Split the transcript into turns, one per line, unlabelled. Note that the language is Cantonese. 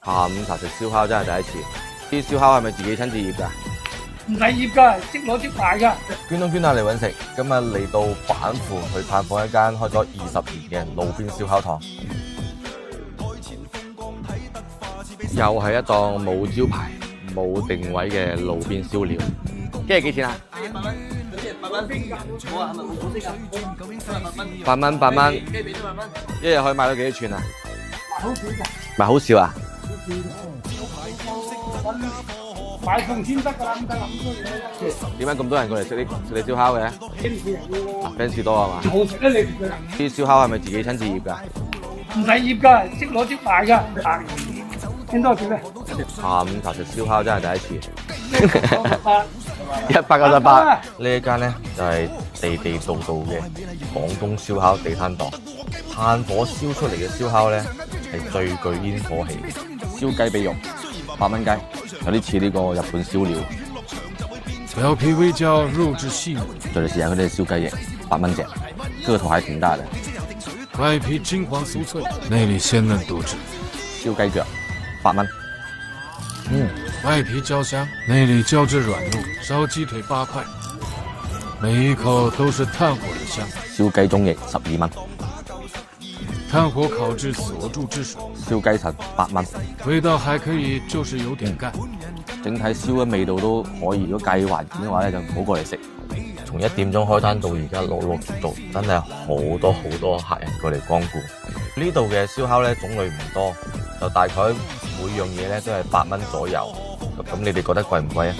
下午茶食燒烤真係第一次。啲燒烤係咪自己親自醃㗎？
唔使醃㗎，即攞即賣㗎。
捐窿捐下嚟揾食，今日嚟到板符去探訪一間開咗20年嘅路邊燒烤檔，又係一檔冇招牌、冇定位嘅路邊燒料。一日幾錢啊
8蚊，好啊，係咪冇色啊
？8蚊，8蚊，
雞髀都8蚊，
一日可以賣到幾多串啊？
好少㗎，
賣好少啊？
買餸先得㗎啦，唔得諗多嘢。
點解咁多人過嚟食你燒烤嘅？fans 多啊嘛？
好食啊你！
啲燒烤係咪自己親自醃㗎？
唔使醃㗎，即攞即賣㗎。傾多少咧？
下午茶食燒烤真係第一次。
198
198呢一間咧就係地道嘅廣東燒烤地攤檔，炭火燒出嚟嘅燒烤咧係最具煙火氣嘅。燒雞髀肉8蚊雞，有啲似呢個日本燒料。
表皮微焦，肉質細嫩。
對你試下佢哋燒雞翼8蚊隻，個頭還挺大的。
外皮金黃酥脆，內裏鮮嫩多汁。
燒雞腳8蚊。
外皮焦香，內裏膠質軟糯。燒雞腿8塊，每一口都是炭火的香。
燒雞中翼12蚊。
炭火烤至鎖住汁水。
燒雞腎8蚊。
味道還可以，就是有點乾。
整體燒嘅味道都可以，如果介意環境嘅話咧，就唔好過嚟食。從1點鐘開攤到而家陸續真係好多客人過嚟光顧。呢度嘅燒烤咧種類唔多，就大概每樣嘢咧都係8蚊左右。咁你哋覺得貴唔貴啊？